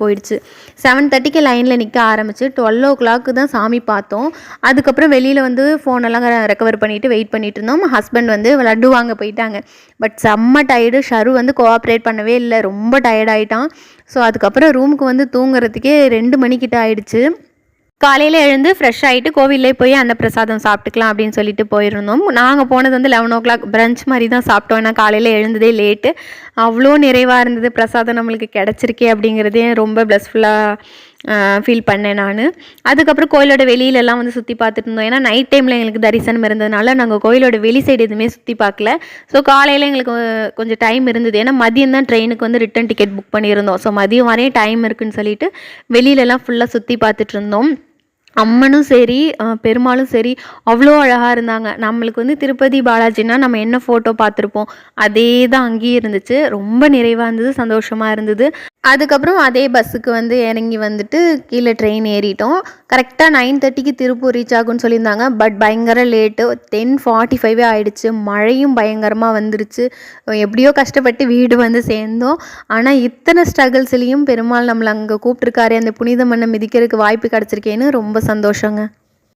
போயிடுச்சு. 7:30க்கு லைனில் நிற்க ஆரம்பிச்சு 12 தான் சாமி பார்த்தோம். அதுக்கப்புறம் வெளியில் வந்து ஃபோனெல்லாம் ரெக்கவர் பண்ணிவிட்டு வெயிட் பண்ணிட்டு இருந்தோம். ஹஸ்பண்ட் வந்து லட்டு வாங்க போயிட்டாங்க. பட் செம்ம டயர்டு. ஷரு வந்து கோஆப்ரேட் பண்ணவே இல்லை, ரொம்ப டயர்ட் ஆகிட்டான். ஸோ அதுக்கப்புறம் ரூமுக்கு வந்து தூங்குறதுக்கே 2 மணிக்கிட்ட ஆயிடுச்சு. காலையில் எழுந்து ஃப்ரெஷ் ஆகிட்டு கோவிலே போய் அந்த பிரசாதம் சாப்பிட்டுக்கலாம் அப்படின்னு சொல்லிட்டு போயிருந்தோம். நாங்கள் போனது வந்து 11 பிரஞ்ச் மாதிரி தான் சாப்பிட்டோம். ஏன்னா காலையில் எழுந்ததே லேட்டு. அவ்வளோ நிறைவாக இருந்தது. பிரசாதம் நம்மளுக்கு கிடச்சிருக்கே அப்படிங்கிறதே ரொம்ப ப்ளஸ்ஃபுல்லாக ஃபீல் பண்ணேன் நான். அதுக்கப்புறம் கோயிலோட வெளியிலலாம் வந்து சுற்றி பார்த்துட்டு இருந்தோம். ஏன்னா நைட் டைமில் எங்களுக்கு தரிசனம் இருந்ததுனால நாங்கள் கோயிலோட வெளி சைடு எதுவுமே சுற்றி பார்க்கல. ஸோ காலையில் எங்களுக்கு கொஞ்சம் டைம் இருந்தது. ஏன்னா மதியம் தான் ட்ரெயினுக்கு வந்து ரிட்டன் டிக்கெட் புக் பண்ணியிருந்தோம். ஸோ மதியம் வரையும் டைம் இருக்குதுன்னு சொல்லிட்டு வெளியிலலாம் ஃபுல்லாக சுற்றி பார்த்துட்டு இருந்தோம். அம்மனும் சரி பெருமாளும் சரி அவ்வளோ அழகாக இருந்தாங்க. நம்மளுக்கு வந்து திருப்பதி பாலாஜின்னா நம்ம என்ன ஃபோட்டோ பார்த்துருப்போம் அதே தான் அங்கேயும் இருந்துச்சு. ரொம்ப நிறைவாக இருந்தது, சந்தோஷமாக இருந்தது. அதுக்கப்புறம் அதே பஸ்ஸுக்கு வந்து இறங்கி வந்துட்டு கீழே ட்ரெயின் ஏறிட்டோம். கரெக்டாக 9:30க்கு திருப்பூர் ரீச் ஆகும்னு சொல்லியிருந்தாங்க. பட் பயங்கர லேட்டு, 10:45 ஆகிடுச்சு. மழையும் பயங்கரமாக வந்துருச்சு. எப்படியோ கஷ்டப்பட்டு வீடு வந்து சேர்ந்தோம். ஆனால் இத்தனை ஸ்ட்ரகிள்ஸ்லேயும் பெருமாள் நம்மளை அங்கே கூப்பிட்ருக்காரு, அந்த புனித மண்ணை மிதிக்கிறதுக்கு வாய்ப்பு கிடச்சிருக்கேன்னு ரொம்ப சந்தோஷங்க.